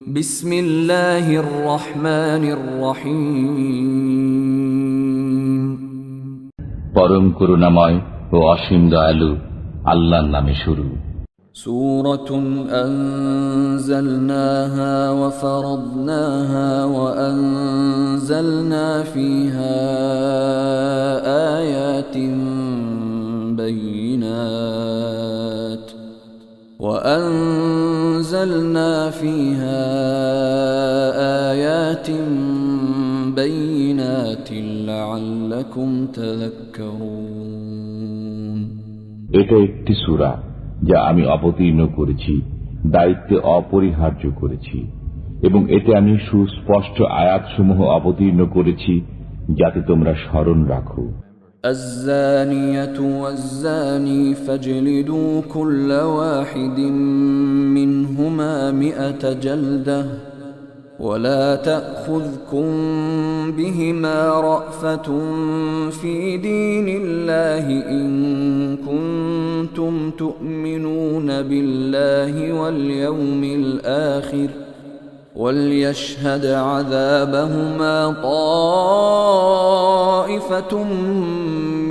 বিসমিল্লাহির রহমানির রহিম। পরম করুণাময় ও অসীম দয়ালু আল্লাহর নামে শুরু। সূরাতুন আনজালনাহা ওয়া ফারাদনাহা ওয়া আনজালনা ফীহা আয়াতিন বাইয়িনাত وأنزلنا فيها آيات بينات لعلكم تذكرون। এটা একটি সূরা যা আমি অবতীর্ণ করেছি, দায়িত্বে অপরিহার্য করেছি, এবং এতে আমি সুস্পষ্ট আয়াতসমূহ অবতীর্ণ করেছি যাতে তোমরা স্মরণ রাখো। الزانية والزاني فاجلدوا كل واحد منهما 100 جلدة ولا تأخذكم بهما رأفة في دين الله إن كنتم تؤمنون بالله واليوم الآخر وليشهد عذابهما طائفة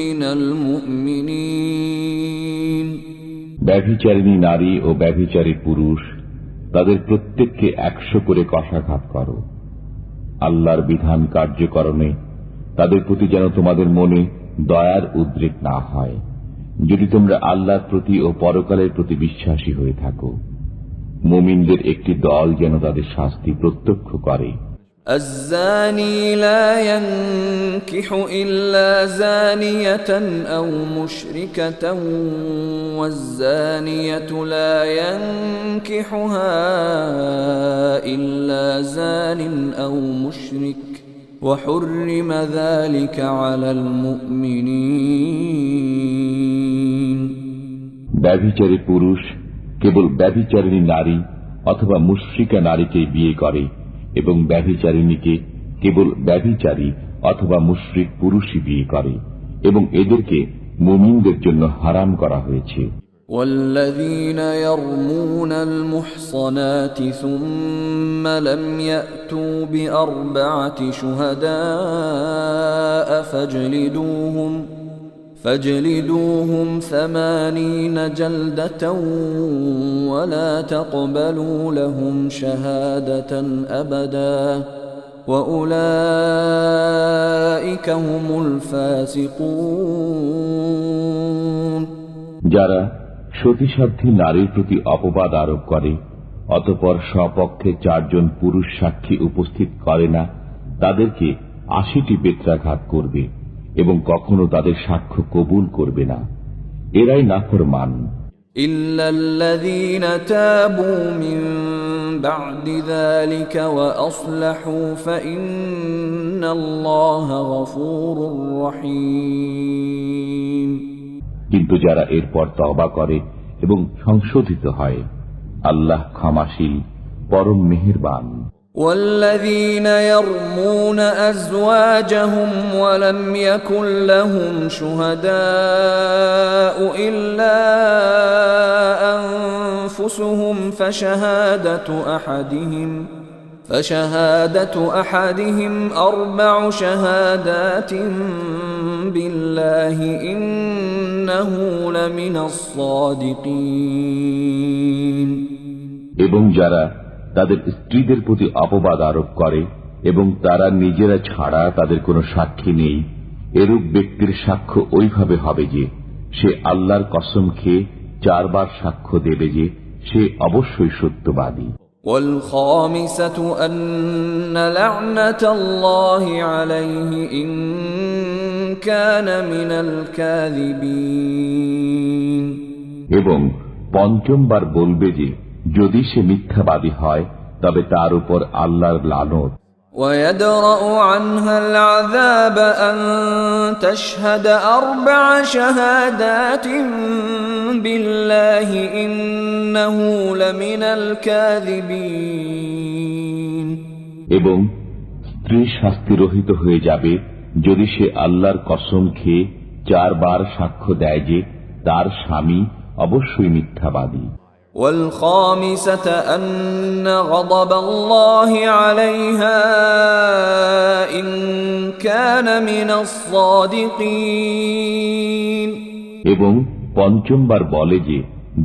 من المؤمنين। ব্যভিচারিণী নারী ও ব্যভিচারী পুরুষ তাদের প্রত্যেককে 100 করে কশাঘাত করো। আল্লাহর বিধান কার্যকরণে তাদের প্রতি যেন তোমাদের মনে দয়ার উদ্রেক না হয়, যদি তোমরা আল্লাহর প্রতি ও পরকালের প্রতি বিশ্বাসী হয়ে থাকো। মুমিনদের একটি দল যেন তাদের শাস্তি প্রত্যক্ষ করে। الزاني لا ينكح إلا زانية أو مشركة والزانية لا ينكحها إلا زان أو مشرك وحرم ذلك على المؤمنين। ব্যভিচারী পুরুষ কেবল ব্যভিচারিণী নারী অথবা মুশরিকা নারীকে বিয়ে করে এবং ব্যভিচারিণীকে কেবল ব্যভিচারী অথবা মুশরিক পুরুষই বিয়ে করে, এবং এদেরকে মুমিনদের জন্য হারাম করা হয়েছে। والذين يرمون المحصنات ثم لم يأتوا بأربعة شهداء فاجلدوهم 80 جلدة ولا تقبلوا لهم شهادة أبدا وأولئك هم الفاسقون। যারা সতীসাধ্যী নারীর প্রতি অপবাদ আরোপ করে অতঃপর স্বপক্ষে 4 জন পুরুষ সাক্ষী উপস্থিত করে না, তাদেরকে 80টি বেত্রাঘাত করবে এবং কখনো তাদের সাক্ষ্য কবুল করবে না। এরাই নাফরমান। ইল্লাল্লাযীনা তাবু মিন বা'দি যালিকা ওয়া আসলাহু ফাইন্নাল্লাহা গফুরুর রহিম। কিন্তু যারা এরপর তওবা করে এবং সংশোধিত হয়, আল্লাহ ক্ষমাশীল, পরম মেহেরবান। والذين يرمون أزواجهم ولم يكن لهم شهداء إلا أنفسهم فشهادة أحدهم 4 شهادات بالله إنه لمن الصادقين। এবং যারা তাদের স্ত্রীদের প্রতি অপবাদ আরোপ করে এবং তারা নিজেরা ছাড়া তাদের কোনো সাক্ষী নেই, এরূপ ব্যক্তির সাক্ষ্য ওইভাবে হবে যে সে আল্লাহর কসম খেয়ে 4 বার সাক্ষ্য দেবে যে সে অবশ্যই সত্যবাদী। والخامسة أن لعنة الله عليه إن كان من الكاذبين। এবং 5ম বার বলবে যে যদি সে মিথ্যাবাদী হয় তবে তার উপর আল্লাহর লানত। ويدرأ عنها العذاب أن تشهد 4 شهادات بالله إنه لمن الكاذبين। এবং স্ত্রী শাস্তিরহিত হয়ে যাবে যদি সে আল্লাহর কসম খেয়ে 4 বার সাক্ষ্য দেয় যে তার স্বামী অবশ্যই মিথ্যাবাদী। والخامسة أن غضب الله عليها إن كان من الصادقين এবং পঞ্চমবার বলে যে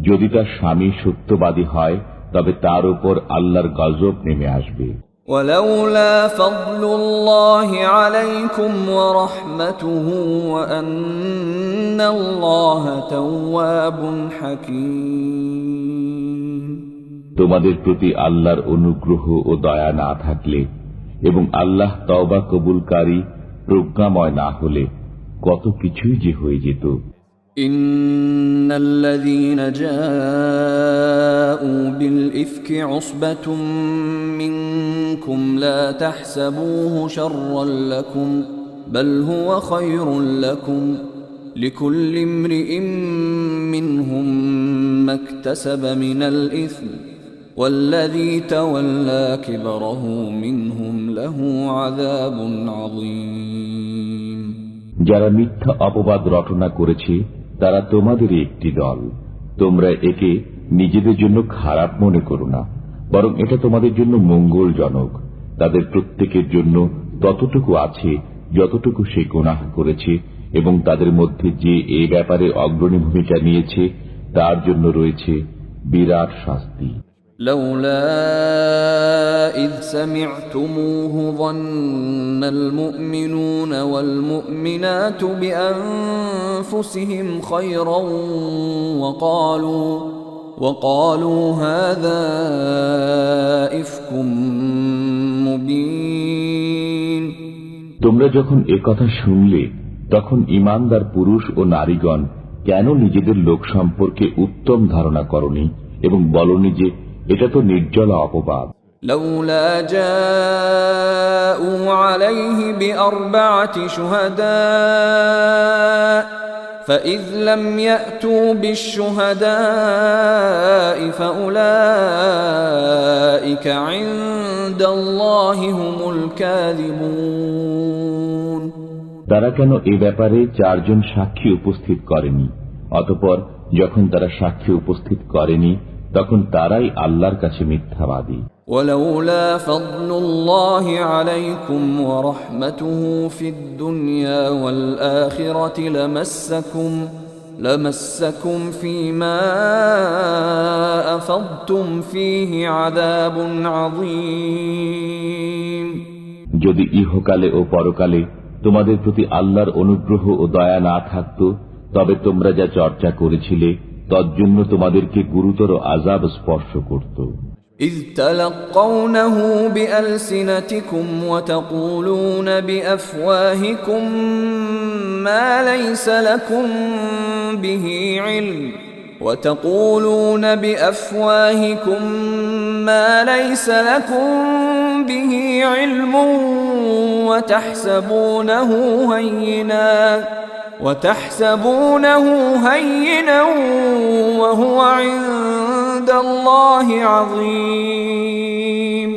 যদি তার স্বামী সত্যবাদী হয় তবে তার উপর আল্লাহর গজব নেমে আসবে। ولولا فضل الله عليكم ورحمته وأن الله تواب حكيم তোমাদের প্রতি আল্লাহর অনুগ্রহ ও দয়া না থাকলে এবং আল্লাহ তওবা কবুলকারী প্রজ্ঞাময় না হলে কত কিছুই যে হয়ে যেত। إن الذين جاءوا بالإفك عصبة منكم لا تحسبوه شرا لكم بل هو خير لكم لكل امرئ منهم ما اكتسب من الإثم والذي تولى كبره منهم له عذاب عظيم যারা মিথ্যা অপবাদ রটনা করেছে তারা তোমাদের একটি দল। তোমরা একে নিজেদের জন্য খারাপ মনে করো না, বরং এটা তোমাদের জন্য মঙ্গলজনক। তাদের প্রত্যেকের জন্য ততটুকু আছে যতটুকু সে গুনাহ করেছে, এবং তাদের মধ্যে যে এ ব্যাপারে অগ্রণী ভূমিকা নিয়েছে তার জন্য রয়েছে বিরাট শাস্তি। لولا إذ سمعتموه ظن المؤمنون والمؤمنات بأنفسهم خيرا وقالوا هذا إفك مبين তোমরা যখন একথা শুনলে তখন ঈমানদার পুরুষ ও নারীগণ কেন নিজেদের লোক সম্পর্কে উত্তম ধারণা করনি এবং বলনি যে এটা তো নির্জলা অপবাদ। لولا جاءوا عليه بأربعة شهداء فإذ لم يأتوا بالشهداء فأولئك عند الله هم الكاذبون তারা কেন এ ব্যাপারে 4 জন সাক্ষী উপস্থিত করেনি? অতঃপর যখন তারা সাক্ষী উপস্থিত করেনি তখন তারাই আল্লাহর কাছে মিথ্যাবাদী। ولولا فضل الله عليكم ورحمته في الدنيا والآخرة لمسكم فيما أفضتم فيه عذاب عظيم যদি ইহকালে ও পরকালে তোমাদের প্রতি আল্লাহর অনুগ্রহ ও দয়া না থাকত তবে তোমরা যা চর্চা করেছিলে তজ্জন্য তোমাদেরকে গুরুতর আযাব স্পর্শ করত। إذ تلقونه بألسنتكم وتقولون بأفواهكم ما ليس لكم به علم وتحسبونه هينا وهو عند الله عظيم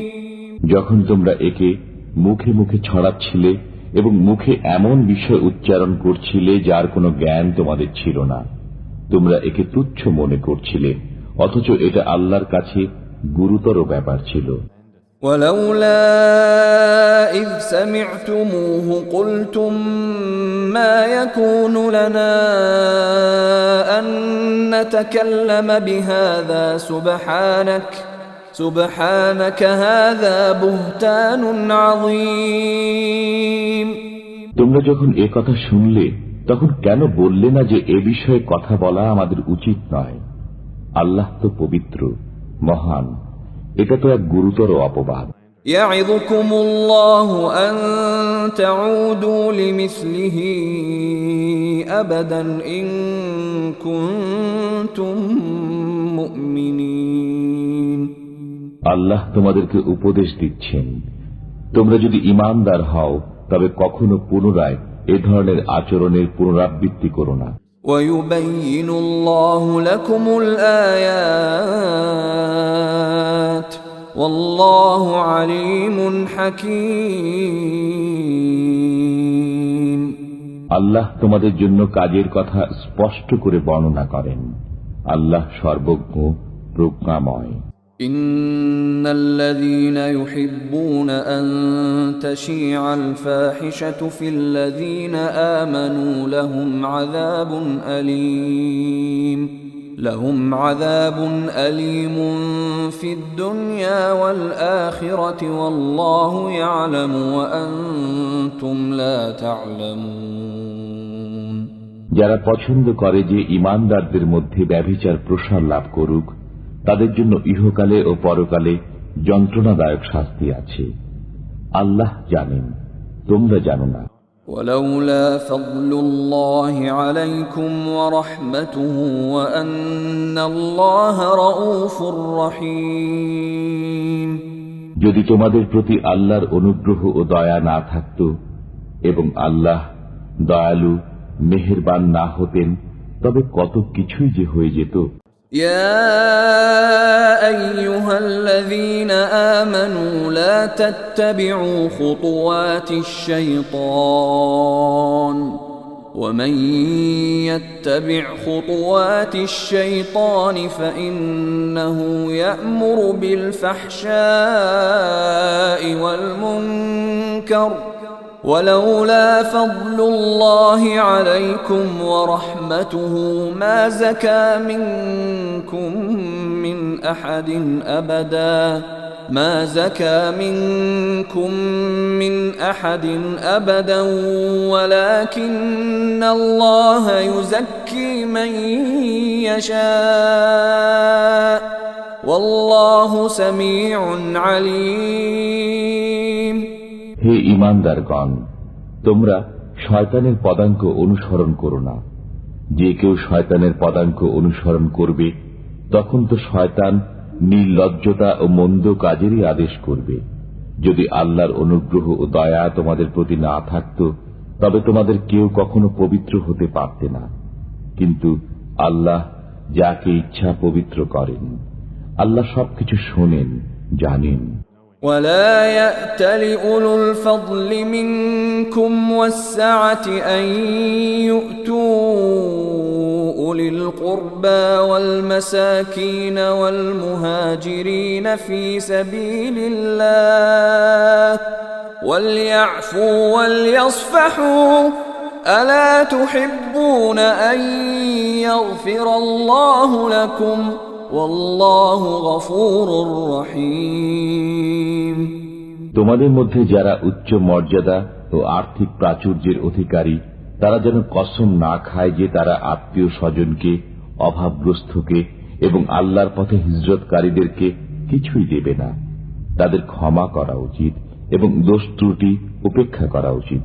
যখন তোমরা একে মুখে মুখে ছড়াচ্ছিলে এবং মুখে এমন বিষয় উচ্চারণ করছিলে যার কোনো জ্ঞান তোমাদের ছিল না, তোমরা একে তুচ্ছ মনে করছিলে, অথচ এটা আল্লাহর কাছে গুরুতর ব্যাপার ছিল। ولولا إذ سمعتموه قلتم ما يكون لنا أن نتكلم بهذا سبحانك هذا بهتان عظيم তোমরা যখন এ কথা শুনলে তখন কেন বললে না যে এ বিষয়ে কথা বলা আমাদের উচিত নয়? আল্লাহ তো পবিত্র, মহান, এটা তো এক গুরুতর অপবাদ। يعظكم الله أن تعودوا لمثله أبدا إن كنتم مؤمنين আল্লাহ তোমাদেরকে উপদেশ দিচ্ছেন, তোমরা যদি ঈমানদার হও তবে কখনো পুনরায় এ ধরনের আচরণের পুনরাবৃত্তি করো না। ويبين الله لكم الآيات والله عليم حكيم আল্লাহ তোমাদের জন্য কাজের কথা স্পষ্ট করে বর্ণনা করেন। আল্লাহ সর্বজ্ঞ, প্রজ্ঞাময়। إن الذين يحبون أن تشيع الفاحشة في الذين آمنوا لهم عذاب أليم في الدنيا والآخرة والله يعلم وأنتم لا تعلمون। যারা পছন্দ করে যে ঈমানদারদের মধ্যে ব্যভিচার প্রসার লাভ করুক, তাদের জন্য ইহকালে ও পরকালে যন্ত্রণাদায়ক শাস্তি আছে। আল্লাহ জানেন, তোমরা জানো না। ولولا فضل الله عليكم ورحمته وأن الله رؤوف رحيم। যদি তোমাদের প্রতি আল্লাহর অনুগ্রহ ও দয়া না থাকত এবং আল্লাহ দয়ালু মেহেরবান না হতেন, তবে কত কিছুই যে হয়ে যেত। يا أيها الذين آمنوا لا تتبعوا خطوات الشيطان ومن يتبع خطوات الشيطان فإنه يأمر بالفحشاء والمنكر ولولا فضل الله عليكم ورحمته ما زكى منكم من أحد أبدا ولكن الله يزكي من يشاء والله سميع عليم। হে ঈমানদারগণ, তোমরা শয়তানের পদাঙ্ক অনুসরণ করো না। যে কেউ শয়তানের পদাঙ্ক অনুসরণ করবে, তখন তো শয়তান নির্লজ্জতা ও মন্দ কাজেরই আদেশ করবে। যদি আল্লাহর অনুগ্রহ ও দয়া তোমাদের প্রতি না থাকত, তবে তোমাদের কেউ কখনো পবিত্র হতে পারতে না। কিন্তু আল্লাহ যাকে ইচ্ছা পবিত্র করেন। আল্লাহ সবকিছু শোনেন, জানেন। ولا يأتل أولو الفضل منكم والسعة أن يؤتوا أولي القربى والمساكين والمهاجرين في سبيل الله وليعفوا وليصفحوا ألا تحبون أن يغفر الله لكم والله غفور رحيم। তোমাদের মধ্যে যারা উচ্চ মর্যাদা ও আর্থিক প্রাচুর্যের অধিকারী, তারা যেন কসম না খায় যে তারা আত্মীয় স্বজনকে, অভাবগ্রস্তকে এবং আল্লাহর পথে হিজরতকারীদেরকে কিছুই দেবে না। তাদের ক্ষমা করা উচিত এবং দোষ ত্রুটি উপেক্ষা করা উচিত।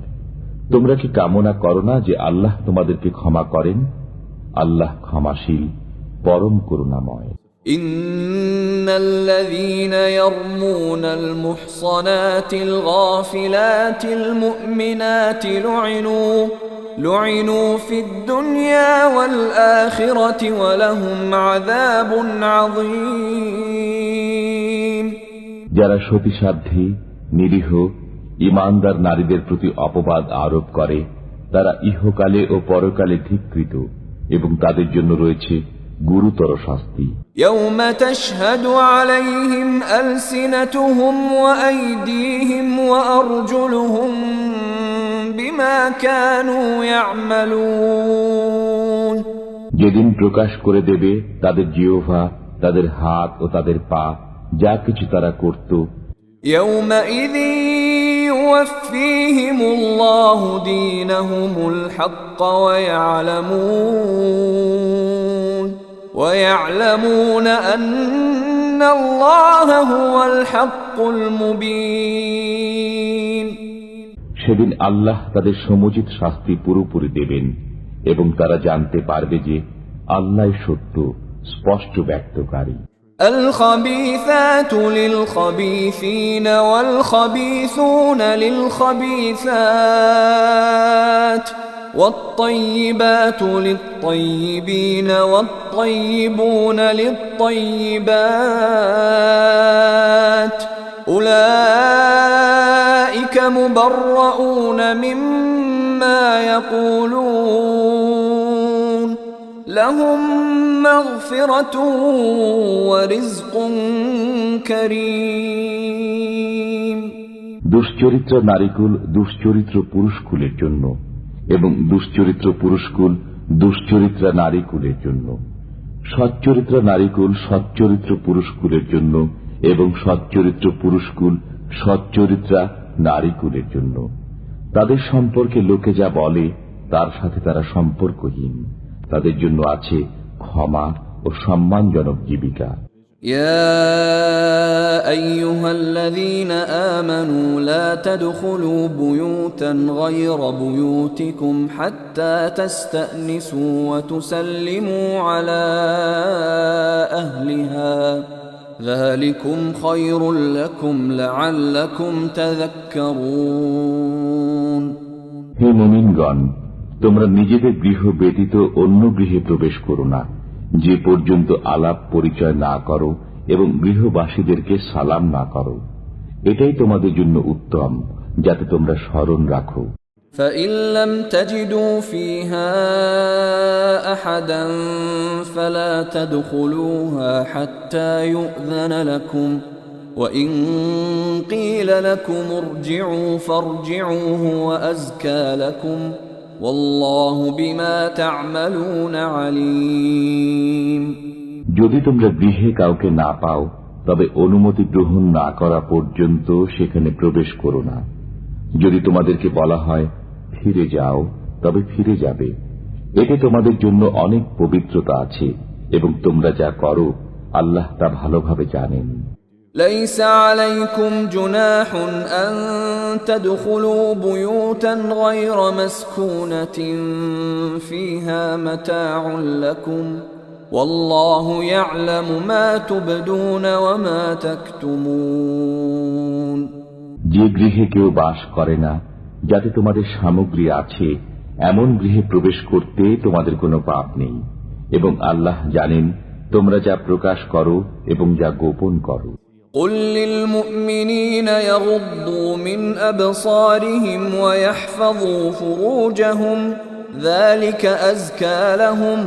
তোমরা কি কামনা করো না যে আল্লাহ তোমাদেরকে ক্ষমা করেন? আল্লাহ ক্ষমাশীল, পরম করুণাময়। إن الذين يرمون المحصنات الغافلات المؤمنات لعنوا في الدنيا والآخرة ولهم عذاب عظيم। যারা সতীসাধ্যী, নিরীহ, ঈমানদার নারীদের প্রতি অপবাদ আরোপ করে, তারা ইহকালে ও পরকালে ধিক্কৃত এবং তাদের জন্য রয়েছে গুরুতর শাস্তি। يوم تشهد عليهم ألسنتهم وأيديهم وأرجلهم بما كانوا يعملون। যেদিন প্রকাশ করে দেবে তাদের জিহ্বা, তাদের হাত ও তাদের পা, যা কিছু তারা করত। يومئذ يوفيهم الله دينهم الحق ويعلمون أن الله هو الحق المبين। সেদিন আল্লাহ তাদের সমুচিত শাস্তি পুরোপুরি দেবেন এবং তারা জানতে পারবে যে আল্লাহ সত্য, স্পষ্ট ব্যক্তকারী। الخبيثات للخبيثين والخبيثون للخبيثات والطيبات للطيبين والطيبون للطيبات أولئك مبرؤون مما يقولون لهم مغفرة ورزق كريم দুশ্চরিত্র নারীকুল দুশ্চরিত্র পুরুষকুলের জন্য এবং দুশ্চরিত্র পুরুষকুল দুশ্চরিত্রা নারীকুলের জন্য। সচ্চরিত্র নারীকুল সচ্চরিত্র পুরুষকুলের জন্য এবং সচ্চরিত্র পুরুষকুল সচ্চরিত্রা নারীকুলের জন্য। তাদের সম্পর্কে লোকে যা বলে তার সাথে তারা সম্পর্কহীন। তাদের জন্য আছে ক্ষমা ও সম্মানজনক জীবিকা। يا أيها الذين آمنوا لا تدخلوا بيوتا غير بيوتكم حتى تستأنسوا وتسلموا على أهلها ذلكم خير لكم لعلكم تذكرون হে মুমিনগণ, তোমরা নিজেদের গৃহ ব্যতীত অন্য গৃহে প্রবেশ করো না, যে পর্যন্ত আলাপ পরিচয় না করো এবং গৃহবাসীদেরকে সালাম না করো। এটাই তোমাদের জন্য উত্তম, যাতে তোমরা স্মরণ রাখো। فإن لم تجدوا فيها أحدا فلا تدخلوها حتى يؤذن لكم وإن قيل لكم ارجعوا فارجعوا هو أزكى لكم والله بما تعملون عليم যদি তোমরা গৃহে কাউকে না পাও, তবে অনুমতি গ্রহণ না করা পর্যন্ত সেখানে প্রবেশ করো না। যদি তোমাদেরকে বলা হয় ফিরে যাও, তবে ফিরে যাবে। এতে তোমাদের জন্য অনেক পবিত্রতা আছে এবং তোমরা যা করো আল্লাহ তা ভালোভাবে জানেন। ليس عليكم جناح أن تدخلوا بيوتا غير مسكونة فيها متاع لكم والله يعلم ما تبدون وما تكتمون যে গৃহে কেউ বাস করে না, যাতে তোমাদের সামগ্রী আছে, এমন গৃহে প্রবেশ করতে তোমাদের কোনো পাপ নেই এবং আল্লাহ জানেন তোমরা যা প্রকাশ করো এবং যা গোপন করো। قل للمؤمنين يغضوا من أبصارهم ويحفظوا فروجهم ذلك أزكى لهم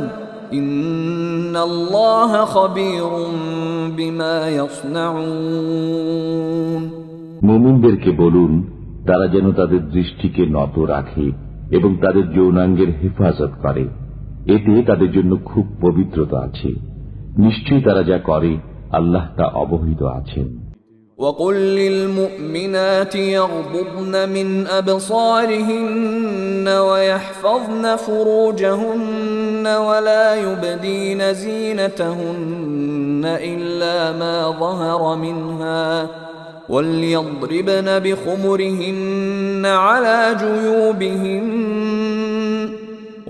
إن الله خبير بما يصنعون মুমিনদেরকে বলুন, তারা যেন তাদের দৃষ্টিকে নত রাখে এবং তাদের যৌনাঙ্গের হেফাজত করে। এতে তাদের জন্য খুব পবিত্রতা আছে। নিশ্চয়ই তারা যা করে আল্লাহ তা অবহিত আছেন। وقل للمؤمنات يغضضن من أبصارهن ويحفظن فروجهن ولا يبدين زينتهن إلا ما ظهر منها وليضربن بخمرهن على جيوبهن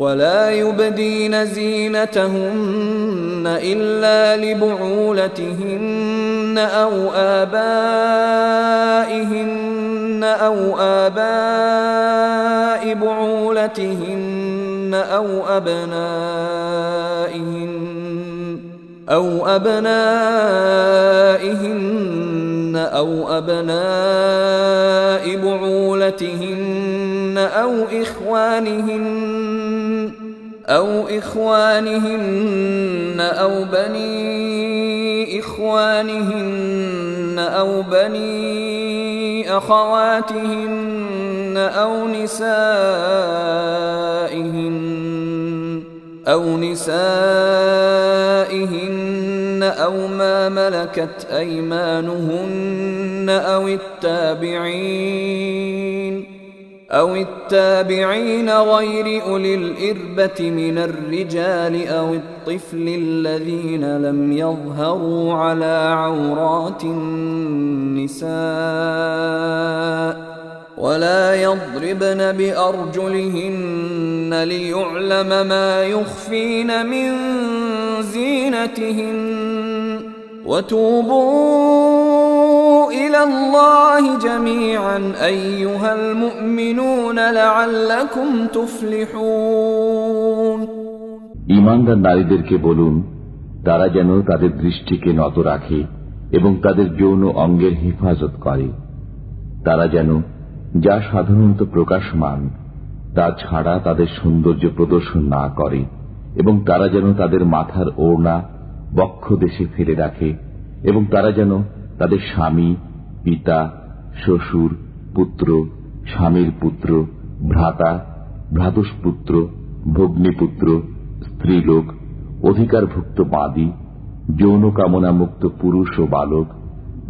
ولا يبدين زينتهن إلا لبعولتهن أو آبائهن أو آباء بعولتهن أو أبنائهن أو أبناء بعولتهن أو إخوانهن أو بني إخوانهن أو بني أخواتهن أو نسائهن أو ما ملكت أيمانهن أو التابعين غير أولي الإربة من الرجال أو الطفل الذين لم يظهروا على عورات النساء ولا يضربن بأرجلهن ليعلم ما يخفين من زينتهن وتوبوا إلى الله جميعا أيها المؤمنون لعلكم تفلحون ঈমানদার নারীদেরকে বলুন, তারা যেন তাদের দৃষ্টিকে নত রাখে এবং তাদের যৌন অঙ্গের হেফাজত করে। তারা যেন যা সাধারণত প্রকাশমান তা ছাড়া তাদের সৌন্দর্য প্রদর্শন না করে এবং তারা যেন তাদের মাথার ওড়না বক্ষ দেশে ফেলে রাখে, এবং তারা যেন তাদের স্বামী, পিতা, শ্বশুর, পুত্র, স্বামীর পুত্র, ভ্রাতা, ভ্রাতুষ্পুত্র, ভগ্নীপুত্র, স্ত্রীলোক, অধিকারভুক্ত বাদী, যৌন কামনা মুক্ত পুরুষ ও বালক,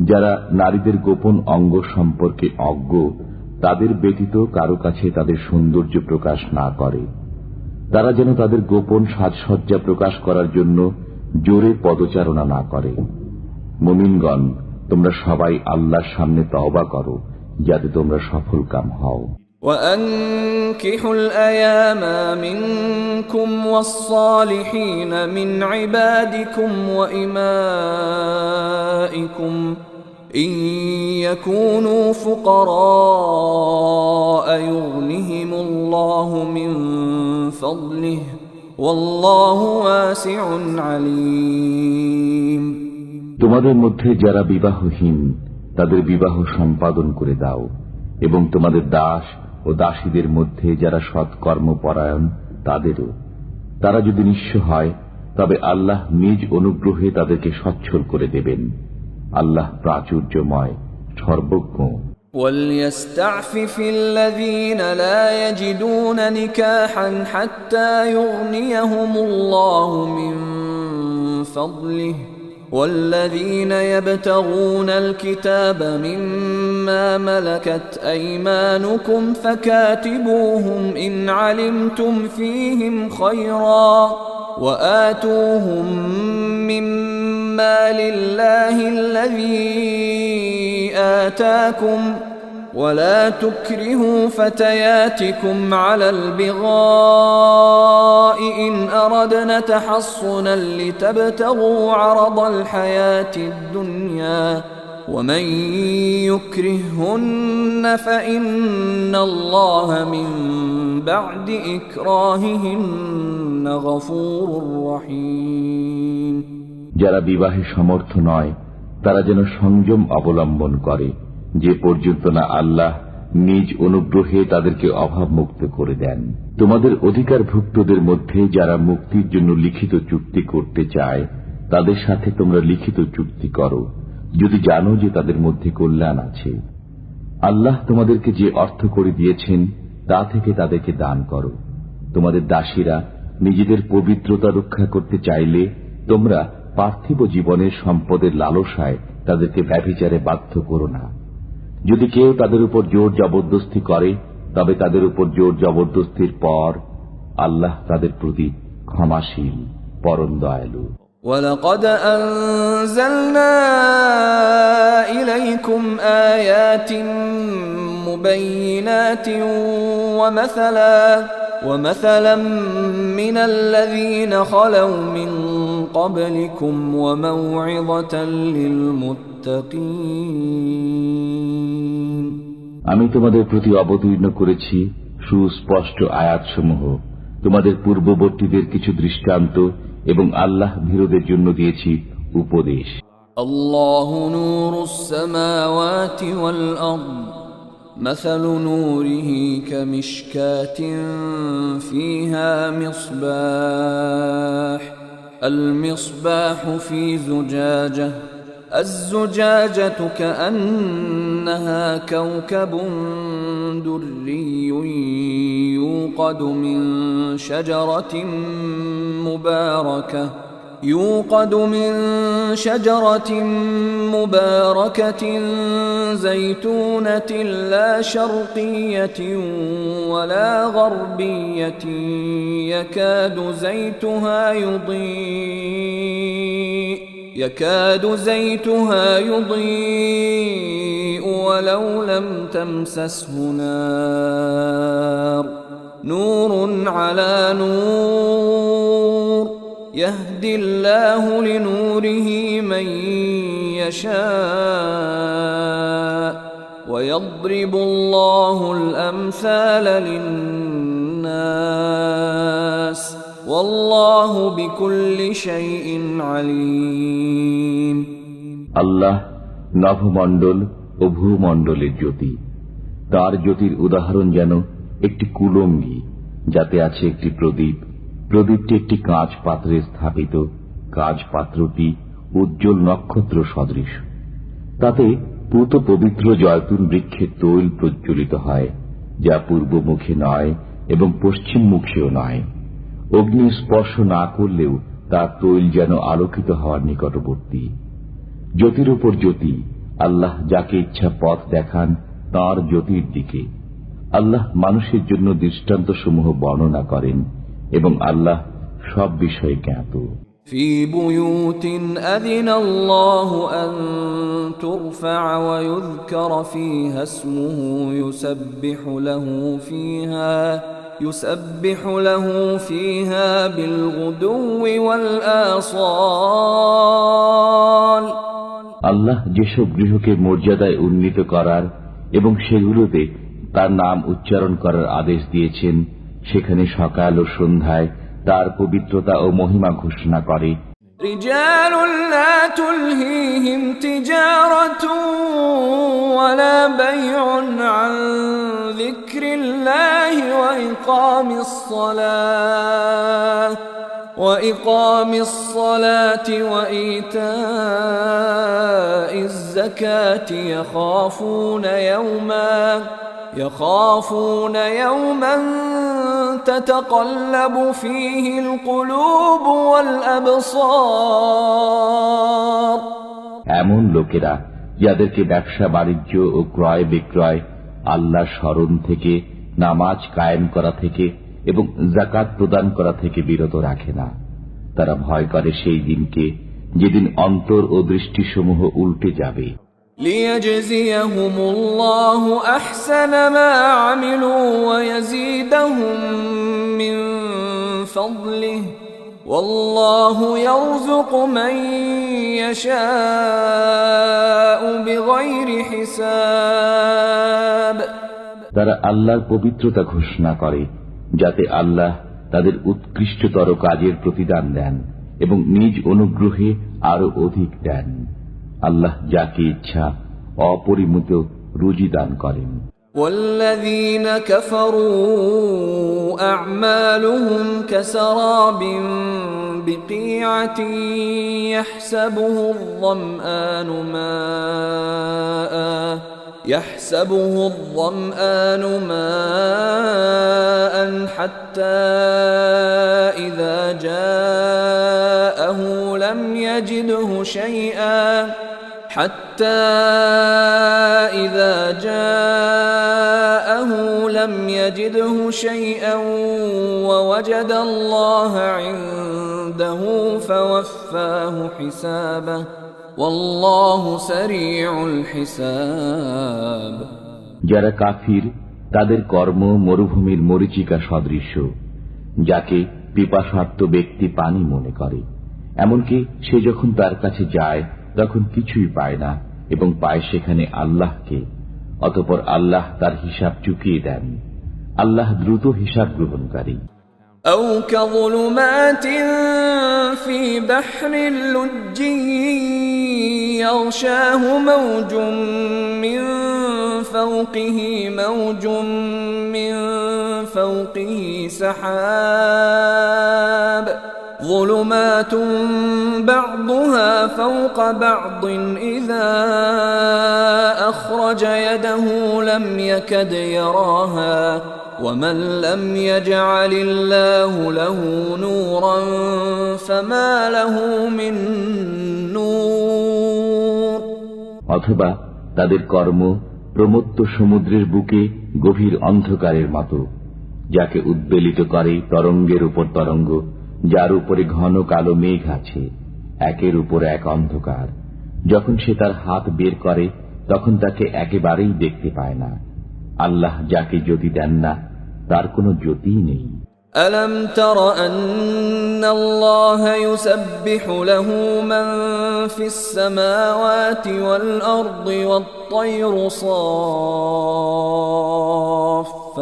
যারা নারীদের গোপন অঙ্গ সম্পর্কে অজ্ঞ, তাদের ব্যতীত কারো কাছে তাদের সৌন্দর্য প্রকাশ না করে। তারা যেন তাদের গোপন সাজসজ্জা প্রকাশ করার জন্য জোরে পদচারণা না করে। মুমিনগণ, তোমরা সবাই আল্লাহর সামনে তওবা করো, যাতে তোমরা সফলকাম হও। وأنكحوا الأيام منكم والصالحين من عبادكم وإمائكم إن يكونوا فقراء يغنهم الله من فضله والله واسع عليم। তোমাদের মধ্যে যারা বিবাহহীন তাদের বিবাহ সম্পাদন করে দাও, এবং তোমাদের দাস ও দাসীদের মধ্যে যারা সৎকর্মপরায়ণ তাদেরও। তারা যদি নিঃস্ব হয় তবে আল্লাহ নিজ অনুগ্রহে তাদেরকে সচ্ছল করে দেবেন। আল্লাহ প্রাচুর্যময়, সর্বজ্ঞ। وَلْيَسْتَعْفِفِ الَّذِينَ لَا يَجِدُونَ نِكَاحًا حَتَّى يُغْنِيَهُمُ اللَّهُ مِنْ فَضْلِهِ وَالَّذِينَ يَبْتَغُونَ الْكِتَابَ مِمَّا مَلَكَتْ أَيْمَانُكُمْ فَكَاتِبُوهُمْ إِنْ عَلِمْتُمْ فِيهِمْ خَيْرًا وَآتُوهُمْ مِمَّا لِلَّهِ الَّذِي آتَاكُمْ وَلَا تُكْرِهُوا فَتَيَاتِكُمْ عَلَى الْبِغَاءِ إِنْ أَرَدْنَ تَحَصُّنًا لِتَبْتَغُوا عَرَضَ الْحَيَاةِ الدُّنْيَا وَمَنْ يُكْرِههُّنَّ فَإِنَّ اللَّهَ مِنْ بَعْدِ إِكْرَاهِهِنَّ غَفُورٌ رَحِيمٌ। যারা বিবাহে সমর্থ নয় তারা যেন সংযম অবলম্বন করে, যে পর্যন্ত না আল্লাহ নিজ অনুগ্রহে তাদেরকে অভাব মুক্ত করে দেন। তোমাদের অধিকারভুক্তদের মধ্যে যারা মুক্তির জন্য লিখিত চুক্তি করতে চায় তাদের সাথে তোমরা লিখিত চুক্তি করো, যদি জানো যে তাদের মধ্যে কল্যাণ আছে। আল্লাহ তোমাদেরকে যে অর্থ করে দিয়েছেন তা থেকে তাদেরকে দান করো। তোমাদের দাসীরা নিজেদের পবিত্রতা রক্ষা করতে চাইলে তোমরা পার্থিব জীবনের সম্পদের লালসায় তাদেরকে ব্যভিচারে বাধ্য করো না। যদি কেউ তাদের উপর জোর জবরদস্তি করে তবে তাদের উপর জোর জবরদস্তির পর আল্লাহ তাদের প্রতি ক্ষমাশীল, পরম দয়ালু। وَلَقَدْ أَنزَلْنَا إِلَيْكُمْ آيَاتٍ مُبَيِّنَاتٍ وَمَثَلًا مِنَ الَّذِينَ خَلَوْا مِنْ قَبْلِكُمْ وَمَوْعِظَةً لِلْمُتَّقِينَ। আমি তোমাদের প্রতি অবতীর্ণ করেছি সুস্পষ্ট আয়াতসমূহ, তোমাদের পূর্ববর্তীদের কিছু দৃষ্টান্ত, এবং আল্লাহ ভীরুদের জন্য দিয়েছি উপদেশ। আল্লাহু নূরুস সামাওয়াতি ওয়াল আরদ মাসালু নূরিহি কামিশকাতিন ফিহা মিসবাহ المصباح في زجاجة الزجاجة كأنها كوكب دري يوقد من شجرة مباركة زيتونة لا شرقية ولا غربية يكاد زيتها يضيء ولو لم تمسسه نار نور على نور يهدي الله لنوره من يشاء ويضرب الله الأمثال للناس والله بكل شيء عليم। আল্লাহ নভমণ্ডল ও ভূমণ্ডলের জ্যোতি। তার জ্যোতির উদাহরণ যেন একটি কুলঙ্গি, যাতে আছে একটি প্রদীপ, প্রদীপটি একটি কাঁচ পাত্রে স্থাপিত, কাঁচ পাত্রটি উজ্জ্বল নক্ষত্র সদৃশ। তাতে পূত পবিত্র জয়তুন বৃক্ষের তৈল প্রজ্বলিত হয়, যা পূর্বমুখী নয় এবং পশ্চিমমুখীও নয়। অগ্নি স্পর্শ না করলেও তার তৈল যেন আলোকিত হওয়ার নিকটবর্তী। জ্যোতির উপর জ্যোতি, আল্লাহ যাকে ইচ্ছা পথ দেখান তাঁর জ্যোতির দিকে। আল্লাহ মানুষের জন্য দৃষ্টান্তসমূহ বর্ণনা করেন এবং আল্লাহ সব বিষয়ে জ্ঞাত। في بيوت أذن الله أن ترفع ويذكر فيها اسمه يسبح له فيها بالغدو والآصال। আল্লাহ যেসব গৃহকে মর্যাদায় উন্নীত করার এবং সেগুলোতে তার নাম উচ্চারণ করার আদেশ দিয়েছেন, সেখানে সকাল ও সন্ধ্যায় তার পবিত্রতা ও মহিমা ঘোষণা করে। رجال لا تلهيهم تجارة ولا بيع عن ذكر الله وإقام الصلاة وإيتاء الزكاة يخافون يوما تتقلب فيه القلوب والأبصار। এমন লোকেরা যাদেরকে ব্যবসা বাণিজ্য ও ক্রয় বিক্রয় আল্লাহর স্মরণ থেকে, নামাজ কায়েম করা থেকে এবং যাকাত প্রদান করা থেকে বিরত রাখে না, তারা ভয় করে সেই দিনকে যেদিন অন্তর ও দৃষ্টিসমূহ উল্টে যাবে। ليجزيهم الله أحسن ما عملوا ويزيدهم من فضله والله يرزق من يشاء بغير حساب। তারা আল্লাহর পবিত্রতা ঘোষণা করে যাতে আল্লাহ তাদের উৎকৃষ্টতর কাজের প্রতিদান দেন এবং নিজ অনুগ্রহে আরো অধিক দেন। আল্লাহ যাকে ইচ্ছা অপরিমিত রুজি দান করেন। والذين كفروا أعمالهم كسراب بقيعة يحسبه الظمآن ماء حتى إذا جاءه لم يجده شيئا ووجد الله عنده فوفاه حسابه والله سريع الحساب। যারা কাফির তাদের কর্ম মরুভূমির মরীচিকা সদৃশ, যাকে পিপাসার্ত ব্যক্তি পানি মনে করে। এমনকি সে যখন তার কাছে যায় তখন কিছুই পায় না এবং পায় সেখানে আল্লাহকে। অতঃপর আল্লাহ তার হিসাব চুকিয়ে দেন। আল্লাহ দ্রুত হিসাব গ্রহণকারী। أو كظلمات في بحر لجي يغشاه موج من فوقه سحاب ظلمات بعضها فوق بعض إذا أخرج يده لم يكد يراها ومن لم يجعل الله له نورا فما له من نور। অথবা তাদের কর্ম প্রমত্ত সমুদ্রের বুকে গভীর অন্ধকারের মতো, যাকে উদ্বেলিত করে তরঙ্গের উপর তরঙ্গ, যার উপরে ঘন কালো মেঘ আছে, একের উপর এক অন্ধকার। যখন সে তার হাত বের করে তখন তাকে একেবারেই দেখতে পায় না। আল্লাহ যাকে জ্যোতি দেন না তার কোনো জ্যোতিই নেই। ألم تر أن الله يسبح له من في السماوات والأرض والطير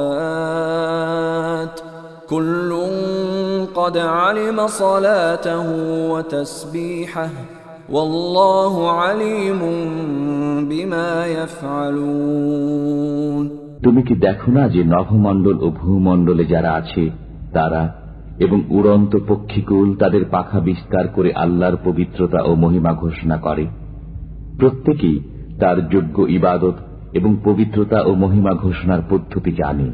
صافات كل قد علم صلاته وتسبيحه والله عليم بما يفعلون। তুমি কি দেখো না যে নভমণ্ডল ও ভূমণ্ডলে যারা আছে তারা এবং উড়ন্ত পক্ষীকুল তাদের পাখা বিস্তার করে আল্লাহর পবিত্রতা ও মহিমা ঘোষণা করে। প্রত্যেকেই তার যোগ্য ইবাদত এবং পবিত্রতা ও মহিমা ঘোষণার পদ্ধতি জানে।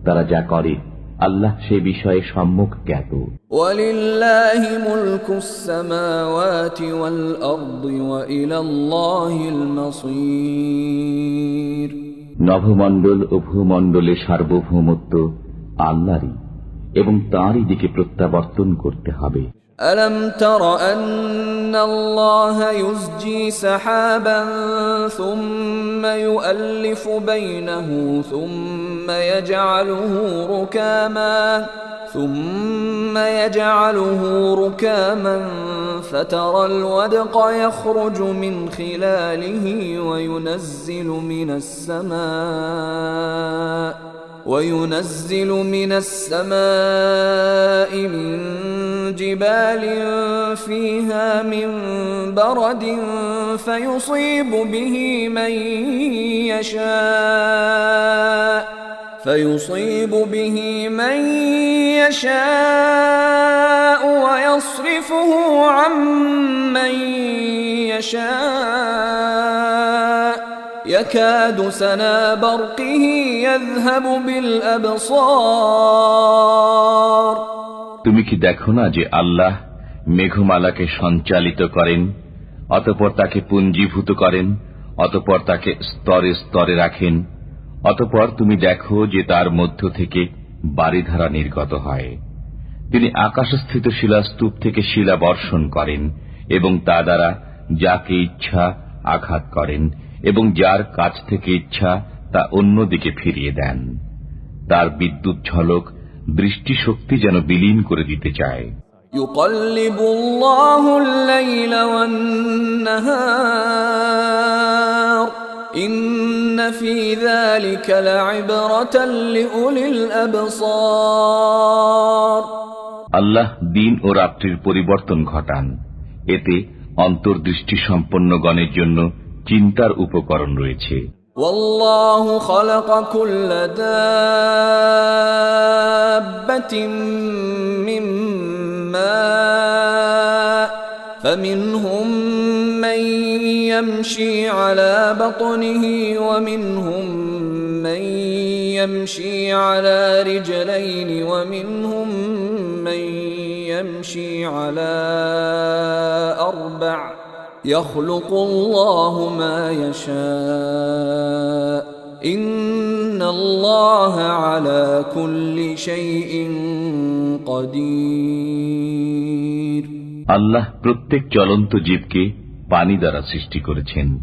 তারা যা করে আল্লাহ সে বিষয়ে সম্যক জ্ঞাত। ওয়ালিল্লাহি মুলকুস সামাওয়াতি ওয়াল আরদি ওয়া ইলাল্লাহিল মাসীর। নভমণ্ডল ও ভূমণ্ডলের সার্বভৌমত্ব আল্লাহরই এবং তাঁরই দিকে প্রত্যাবর্তন করতে হবে। ألم تر أن الله يزجي سحابا ثم يؤلف بينه ثم يجعله ركاما فترى الودق يخرج من خلاله وينزل من السماء من جبال فيها من برد فيصيب به من يشاء ويصرفه عن من يشاء يكاد سنا برقه يذهب بالأبصار। তুমি কি দেখো না যে আল্লাহ মেঘমালাকে সঞ্চালিত করেন, অতঃপর তাকে পুঞ্জীভূত করেন, অতঃপর তাকে স্তরে স্তরে রাখেন, অতঃপর তুমি দেখো যে তার মধ্য থেকে বারিধারা নির্গত হয়। তিনি আকাশস্থিত শিলাস্তূপ থেকে শিলা বর্ষণ করেন এবং তা দ্বারা যাকে ইচ্ছা আঘাত করেন এবং যার কাছ থেকে ইচ্ছা তা অন্যদিকে ফিরিয়ে দেন। তার বিদ্যুৎ ঝলক দৃষ্টিশক্তি যেন বিলীন করে দিতে চায়। ইউকাল্লিবুল্লাহু আল-লাইলা ওয়ান-নাহার ইন্না ফী যালিকা লা'iবরাতান লিউলিল আবসার। আল্লাহ দিন ও রাত্রির পরিবর্তন ঘটান, এতে অন্তর্দৃষ্টি সম্পন্ন গণের জন্য চিন্তার উপকরণ রয়েছে। ওয়াল্লাহু খালাকা কুল্লা দাব্বাতিন মিন মা ফামিনহুম মান ইয়ামশি আলা বাতনিহি ওয়া মিনহুম মান ইয়ামশি আলা রিজলাইনি ওয়া মিনহুম মান ইয়ামশি আলা আরবা'। يخلق الله ما يشاء إن الله على كل شيء قدير। আল্লাহ প্রত্যেক চলন্ত জীবকে পানি দ্বারা সৃষ্টি করেছেন।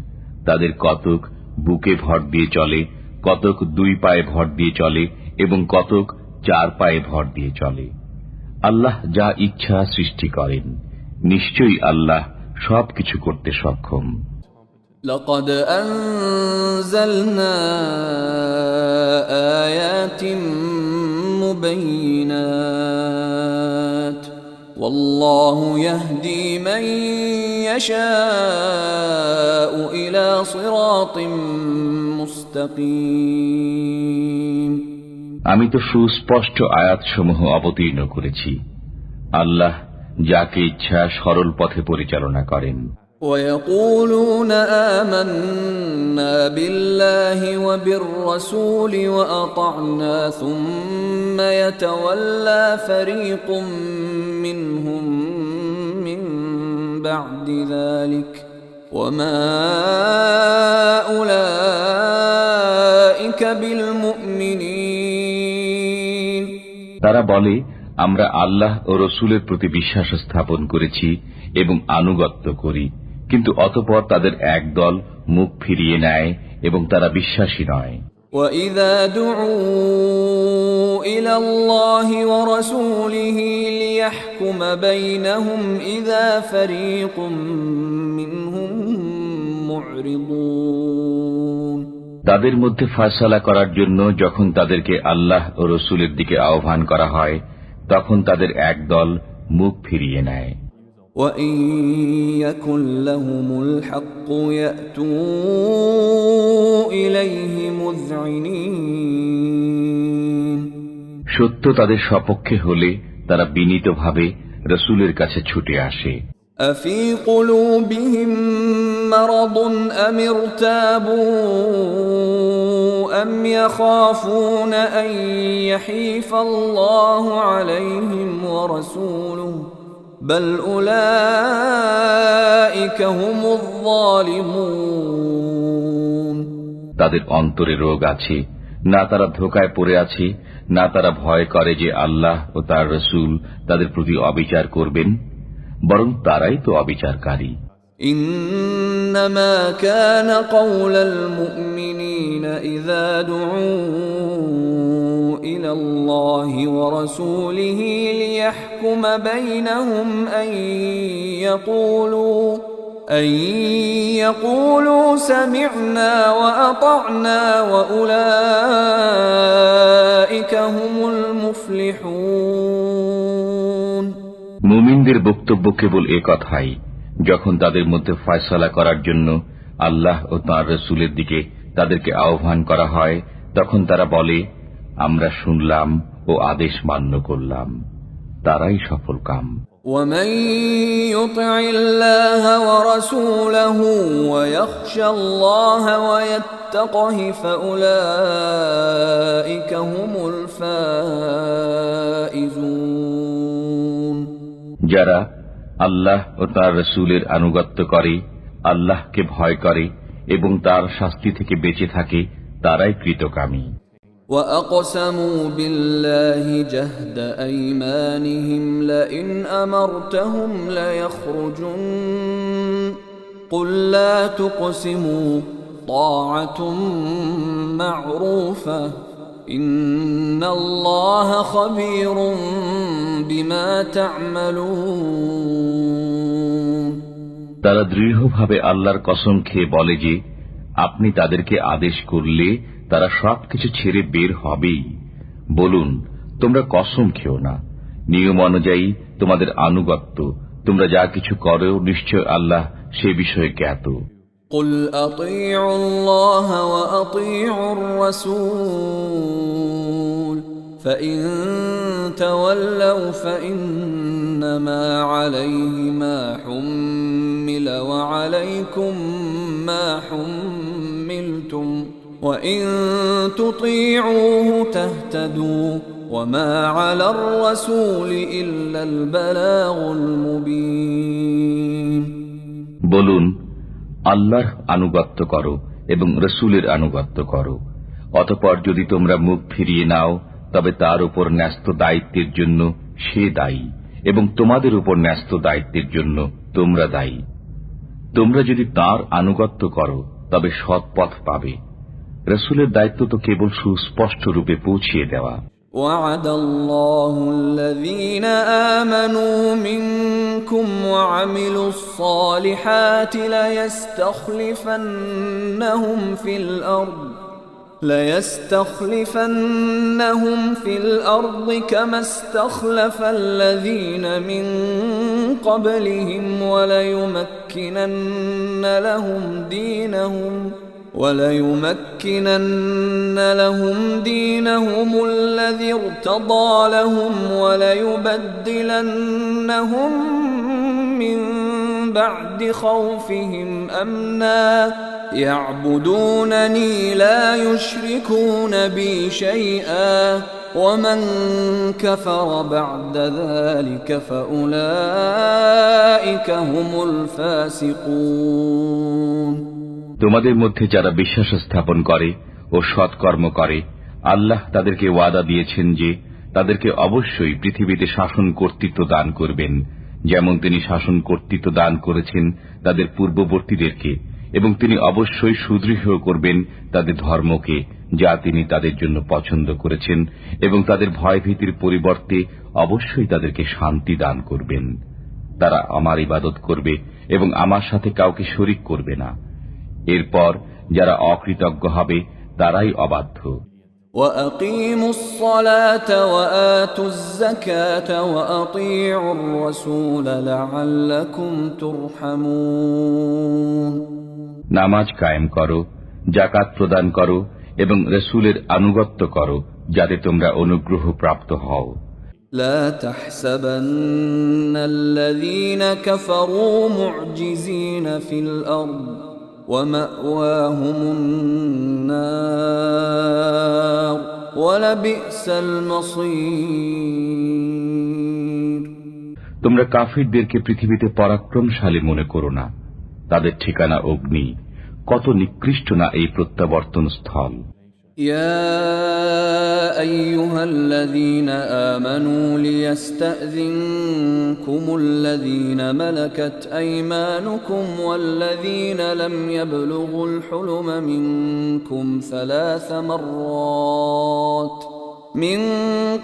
তাদের কতক বুকে ভর দিয়ে চলে, কতক দুই পায়ে ভর দিয়ে চলে এবং কতক চার পায়ে ভর দিয়ে চলে। আল্লাহ যা ইচ্ছা সৃষ্টি করেন, নিশ্চয়ই আল্লাহ সবকিছু করতে সক্ষম। لقد أنزلنا آيات مبينات والله يهدي من يشاء إلى صراط مستقيم। আমি তো সুস্পষ্ট আয়াতসমূহ অবতীর্ণ করেছি। আল্লাহ যাকে ইচ্ছা সরল পথে পরিচালনা করেন। ويقولون آمنا بالله وبالرسول وأطعنا ثم يتولى فريق منهم من بعد ذلك وما أولئك بالمؤمنين। তারা বলে, আমরা আল্লাহ ও রসুলের প্রতি বিশ্বাস স্থাপন করেছি এবং আনুগত্য করি, কিন্তু অতঃপর তাদের এক দল মুখ ফিরিয়ে নেয় এবং তারা বিশ্বাসী নয়। وَإِذَا دُعُوا إِلَى اللَّهِ وَرَسُولِهِ لِيَحْكُمَ بَيْنَهُمْ إِذَا فَرِيقٌ مِّنْهُمْ مُعْرِضُونَ। তাদের মধ্যে ফয়সালা করার জন্য যখন তাদেরকে আল্লাহ ও রসুলের দিকে আহ্বান করা হয়, তখন তাদের এক দল মুখ ফিরিয়ে নেয়। وَإِن يَكُن لَّهُمُ الْحَقُّ يَأْتُوا إِلَيْهِ مُذْعِنِينَ। সত্য তাদের সপক্ষে হলে তারা বিনীতভাবে রাসূলের কাছে ছুটে আসে। أفي قلوبهم مرض أم ارتابوا أم يخافون أن يحيف الله عليهم ورسوله بل أولئك هم الظالمون তাদের অন্তরে রোগ আছে, না তারা ধোঁকায় পড়ে আছে, না তারা ভয় করে যে আল্লাহ ও তার রাসূল তাদের প্রতি অবিচার করবেন, বরং তারাই তো অবিচারকারী। إنما كان قول المؤمنين إذا دعوا إلى الله ورسوله ليحكم بينهم أن يقولوا سمعنا وأطعنا وأولئك هم المفلحون মুমিনদের বক্তব্য কেবল এ কথাই, যখন তাদের মধ্যে ফয়সালা করার জন্য আল্লাহ ও তাঁর রাসূলের দিকে তাদেরকে আহ্বান করা হয়, তখন তারা বলে, আমরা শুনলাম ও আদেশ মান্য করলাম, তারাই সফলকাম। ومن يطع الله ورسوله ويخشى الله ويتقه فأولئك هم الفائزون যারা আল্লাহ ও তার রাসূলের আনুগত্য করে, আল্লাহকে ভয় করে এবং তার শাস্তি থেকে বেঁচে থাকে, তারাই কৃতকামী। وأقسموا بالله جهد أيمانهم لئن أمرتهم ليخرجن قل لا تقسموا طاعة معروفة إن الله خبير بما تعملون তারা দৃঢ়ভাবে আল্লাহর কসম খেয়ে বলে যে আপনি তাদেরকে আদেশ করলে তারা সবকিছু ছেড়ে বের হবেই। বলুন, তোমরা কসম খেও না, নিয়ম অনুযায়ী তোমাদের আনুগত্য, তোমরা যা কিছু করো নিশ্চয় আল্লাহ সে বিষয়ে জ্ঞাত। قل أطيعوا الله وأطيعوا الرسول فإن تولوا فإنما عليه ما حمل وعليكم ما حملتم وإن تطيعوه تهتدوا وما على الرسول إلا البلاغ المبين বলুন, আল্লাহর আনুগত্য করো এবং রাসূলের আনুগত্য করো, অতঃপর যদি তোমরা মুখ ফিরিয়ে নাও তবে তার উপর ন্যস্ত দায়িত্বের জন্য সে দায়ী এবং তোমাদের উপর ন্যস্ত দায়িত্বের জন্য তোমরা দায়ী। তোমরা যদি তার আনুগত্য করো তবে সৎ পথ পাবে। রাসূলের দায়িত্ব তো কেবল সুস্পষ্ট রূপে পৌঁছিয়ে দেওয়া। وعد الله الذين آمنوا منكم وعملوا الصالحات ليستخلفنهم في الأرض كما استخلف الذين من قبلهم وليمكنن لهم دينهم الذي ارتضى لهم وليبدلنهم من بعد خوفهم أمنا يعبدونني لا يشركون بي شيئا ومن كفر بعد ذلك فأولئك هم الفاسقون তোমাদের মধ্যে যারা বিশ্বাস স্থাপন করে ও সৎকর্ম করে, আল্লাহ তাদেরকে ওয়াদা দিয়েছেন যে তাদেরকে অবশ্যই পৃথিবীতে শাসন কর্তৃত্ব দান করবেন, যেমন তিনি শাসন কর্তৃত্ব দান করেছেন তাদের পূর্ববর্তীদেরকে, এবং তিনি অবশ্যই সুদৃঢ় করবেন তাদের ধর্মকে, যা তিনি তাদের জন্য পছন্দ করেছেন, এবং তাদের ভয়ভীতির পরিবর্তে অবশ্যই তাদেরকে শান্তি দান করবেন। তারা আমার ইবাদত করবে এবং আমার সাথে কাউকে শরীক করবে না। এরপর যারা অকৃতজ্ঞ হবে তারাই অবাধ্য। وَأَقِيمُوا الصَّلَاةَ وَآتُوا الزَّكَاةَ وَأَطِيعُوا الرَّسُولَ لَعَلَّكُمْ تُرْحَمُونَ নামাজ কায়েম করো, যাকাত প্রদান করো এবং রাসূলের আনুগত্য করো, যাতে তোমরা অনুগ্রহ প্রাপ্ত হও। لا تحسبن الذين كفروا معجزين في الأرض ومأواهم النار ولبئس المصير তোমরা কাফিরদেরকে পৃথিবীতে পরাক্রমশালী মনে করো না, তাদের ঠিকানা অগ্নি, কত নিকৃষ্ট না এই প্রত্যাবর্তন স্থল। يا أيها الذين آمنوا ليستأذنكم الذين ملكت أيمانكم والذين لم يبلغوا الحلم منكم 3 مرات من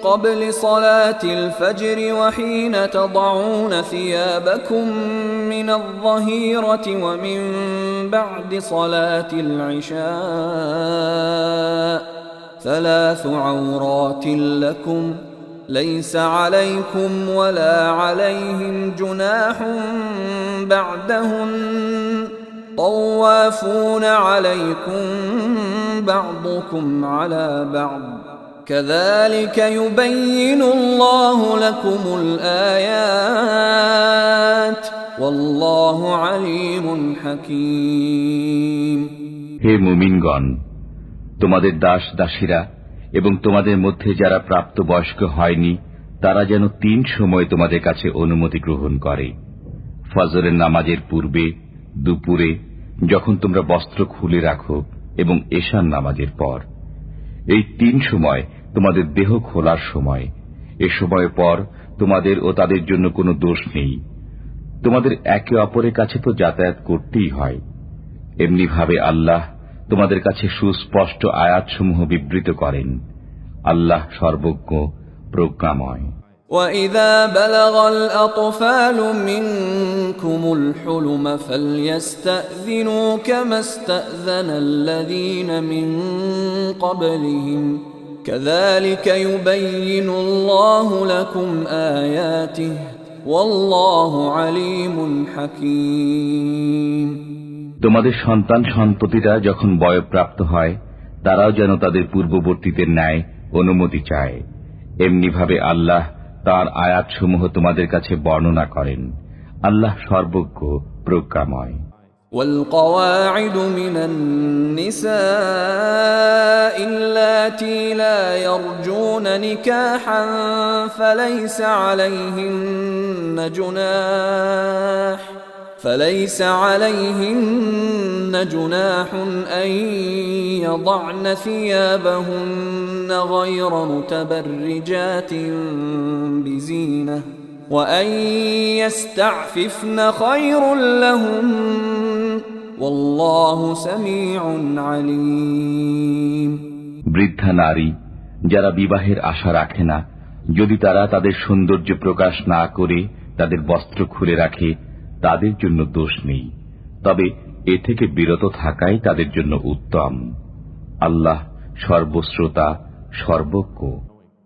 قبل صلاة الفجر وحين تضعون ثيابكم من الظهيرة ومن بعد صلاة العشاء 3 عورات لكم ليس عليكم ولا عليهم جناح بعدهن طوافون عليكم بعضكم على بعض كذلك يبين الله لكم الآيات والله عليم حكيم হে মুমিনগণ, তোমাদের দাস দাসীরা এবং তোমাদের মধ্যে যারা প্রাপ্তবয়স্ক হয়নি তারা যেন 3 সময় তোমাদের কাছে অনুমতি গ্রহণ করে। ফজরের নামাজের পূর্বে, দুপুরে, যখন তোমরা বস্ত্র খুলে রাখো, এবং এশার নামাজের পর। এই 3 সময় তোমাদের দেহ খোলার সময়। এ সময়ের পর তোমাদের ও তাদের জন্য কোনো দোষ নেই। তোমাদের একে অপরের কাছে তো যাতায়াত করতেই হয়। এমনিভাবে আল্লাহ তোমাদের কাছে সুস্পষ্ট আয়াতসমূহ বিবৃত করেন। আল্লাহ সর্বজ্ঞ, প্রজ্ঞাময়। وَإِذَا بَلَغَ الْأَطْفَالُ مِنكُمُ الْحُلُمَ فَلْيَسْتَأْذِنُوا كَمَا اسْتَأْذَنَ الَّذِينَ مِن قَبْلِهِمْ كَذَلِكَ يُبَيِّنُ اللَّهُ لَكُمْ آيَاتِهِ وَاللَّهُ عَلِيمٌ حَكِيمٌ তোমাদের সন্তান সন্ততিরা যখন বয়ঃপ্রাপ্ত হয় তারাও যেন তাদের পূর্ববর্তীদের ন্যায় অনুমতি চায়। এমনিভাবে আল্লাহ তাঁর আয়াতসমূহ তোমাদের কাছে বর্ণনা করেন। আল্লাহ সর্বজ্ঞ, প্রজ্ঞাময়। والقواعد من النساء اللاتي لا يرجون نكاحا فليس عليهن جناح أن يضعن ثيابهن غير متبرجات بزينة وأن يستعففن خير لهم والله سميع عليم বৃদ্ধা নারী যারা বিবাহের আশা রাখে না, যদি তারা তাদের সৌন্দর্য প্রকাশ না করে তাদের বস্ত্র খুলে রাখে, তাদের জন্য দোষ নেই, তবে এ থেকে বিরত থাকাই তাদের জন্য উত্তম। আল্লাহ সর্বশ্রোতা, সর্বজ্ঞ।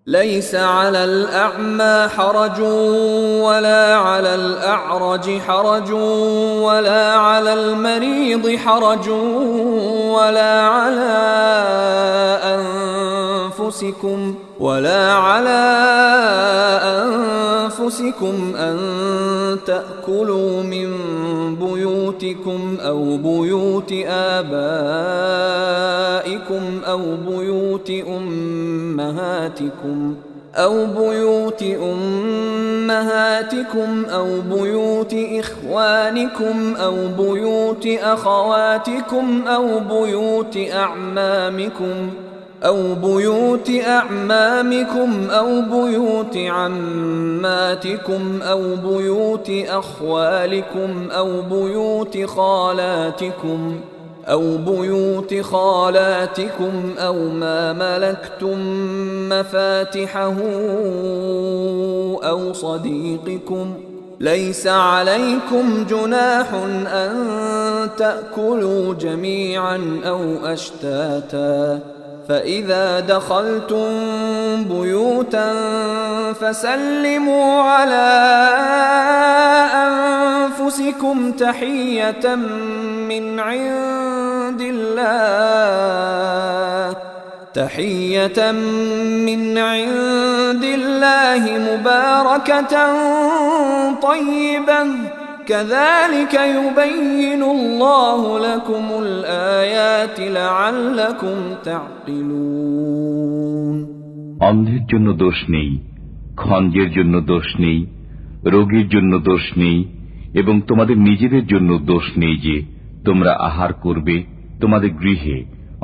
ليس على الأعمى حرج ولا على الأعرج حرج ولا على المريض حرج ولا على أنفسكم أن تأكلوا من بيوتكم أو بيوت آبائكم أو بيوت أمهاتكم أو بيوت إخوانكم أو بيوت أخواتكم أو بيوت أعمامكم أو بيوت عماتكم أو بيوت أخوالكم أو بيوت خالاتكم أو ما ملكتم مفاتحه أو صديقكم ليس عليكم جناح أن تأكلوا جميعا أو أشتاتا فإذا دخلتم بيوتا فسلموا على أنفسكم تحية من عند الله تحية من عند الله مباركة طيبة كذلك يبين الله لكم الآيات لعلكم تعقلون অন্ধের জন্য দোষ নেই, খঞ্জের জন্য দোষ নেই, রোগীর জন্য দোষ নেই এবং তোমাদের নিজেদের জন্য দোষ নেই যে তোমরা আহার করবে তোমাদের গৃহে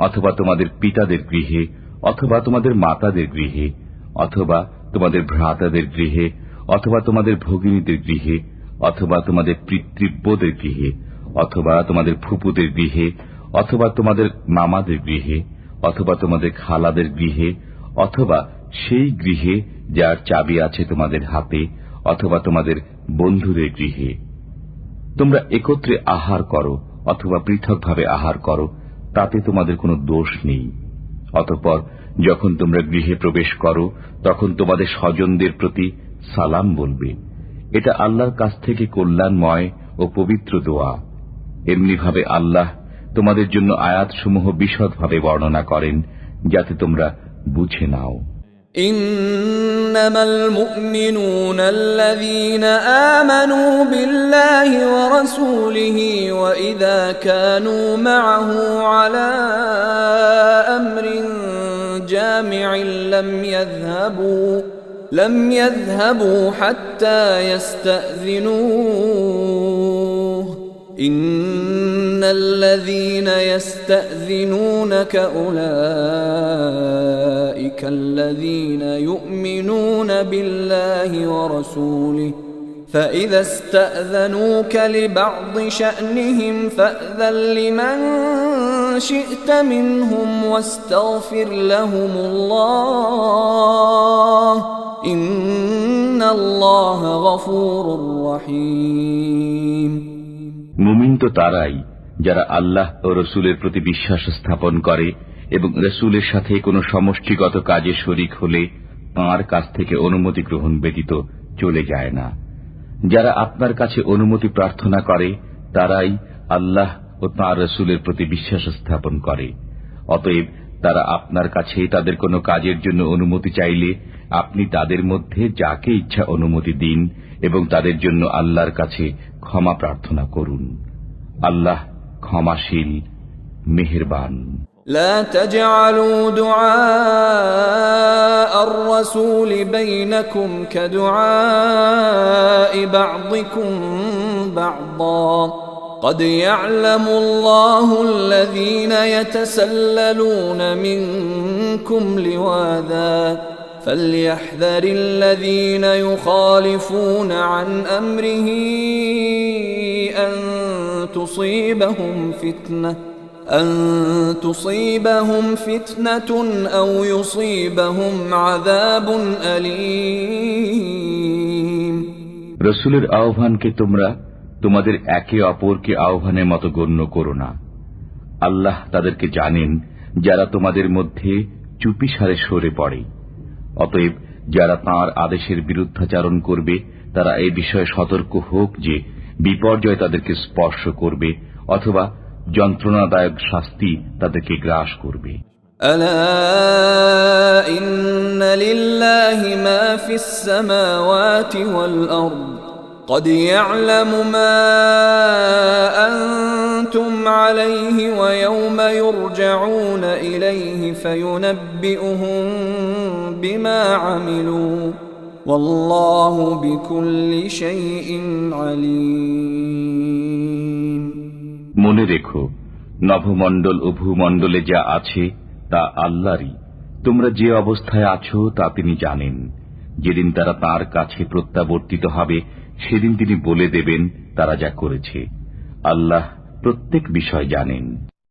অথবা তোমাদের পিতাদের গৃহে অথবা তোমাদের মাতাদের গৃহে অথবা তোমাদের ভ্রাতাদের গৃহে অথবা তোমাদের ভগিনীদের গৃহে অথবা তোমাদের পিতৃব্যদের গৃহে অথবা তোমাদের ফুপুদের গৃহে অথবা তোমাদের মামাদের গৃহে অথবা তোমাদের খালাদের গৃহে অথবা সেই গৃহে যার চাবি আছে তোমাদের হাতে অথবা তোমাদের বন্ধুদের গৃহে। তোমরা একত্রে আহার করো অথবা পৃথকভাবে আহার করো, তাতে তোমাদের কোনো দোষ নেই। অতঃপর যখন তোমরা গৃহে প্রবেশ করো তখন তোমাদের স্বজনদের প্রতি সালাম বলবে। এটা আল্লাহর কাছ থেকে কল্যাণময় ও পবিত্র দোয়া। এমনিভাবে আল্লাহ তোমাদের জন্য আয়াতসমূহ বিশদভাবে বর্ণনা করেন যাতে তোমরা বুঝে নাও। إنما المؤمنون الذين آمنوا بالله ورسوله وإذا كانوا معه على أمر جامع لم يذهبوا حتى يستأذنوه إن الذين يستأذنونك أولئك الذين يؤمنون بالله ورسوله فإذا استأذنوك لبعض شأنهم فأذن لمن شئت منهم واستغفر لهم الله إن الله غفور رحيم মুমিন তো তারাই যারা আল্লাহ ও রসুলের প্রতি বিশ্বাস স্থাপন করে এবং রসুলের সাথে কোনো সমষ্টিগত কাজে শরিক হলে তাঁর কাছ থেকে অনুমতি গ্রহণ ব্যতীত চলে যায় না। যারা আপনার কাছে অনুমতি প্রার্থনা করে তারাই আল্লাহ ও তাঁর রসুলের প্রতি বিশ্বাস স্থাপন করে। অতএব তারা আপনার কাছে তাদের কোনো কাজের জন্য অনুমতি চাইলে আপনি তাদের মধ্যে যাকে ইচ্ছা অনুমতি দিন এবং তাদের জন্য আল্লাহর কাছে ক্ষমা প্রার্থনা করুন। আল্লাহ ক্ষমাশীল, মেহেরবান। لا تجعلوا دعاء الرسول بينكم كدعاء بعضكم بعضا قد يعلم الله الذين يتسللون منكم لواذا فليحذر الذين يخالفون عن أمره أن تصيبهم فتنة أو يصيبهم عذاب أليم রসুলের আহ্বানকে তোমরা তোমাদের একে অপরকে আহ্বানের মতো গণ্য করো না। আল্লাহ তাদেরকে জানেন যারা তোমাদের মধ্যে চুপিসারে সরে পড়ে। অতএব যারা তাঁর আদেশের বিরুদ্ধাচারণ করবে তারা এই বিষয়ে সতর্ক হোক যে বিপর্যয় তাদেরকে স্পর্শ করবে অথবা যন্ত্রণাদায়ক শাস্তি তাদেরকে গ্রাস করবে। ألا إن لله ما في السماوات والأرض قد يعلم ما أنتم عليه ويوم يرجعون إليه فينبئهم بما عملوا والله بكل شيء عليم মনে রেখো, নভমণ্ডল ও ভূমণ্ডলে যা আছে তা আল্লাহরই। তোমরা যে অবস্থায় আছো তা তিনি জানেন। যেদিন তারা তাঁর কাছে প্রত্যাবর্তিত হবে সেদিন তিনি বলে দেবেন তারা যা করেছে। আল্লাহ প্রত্যেক বিষয় জানেন।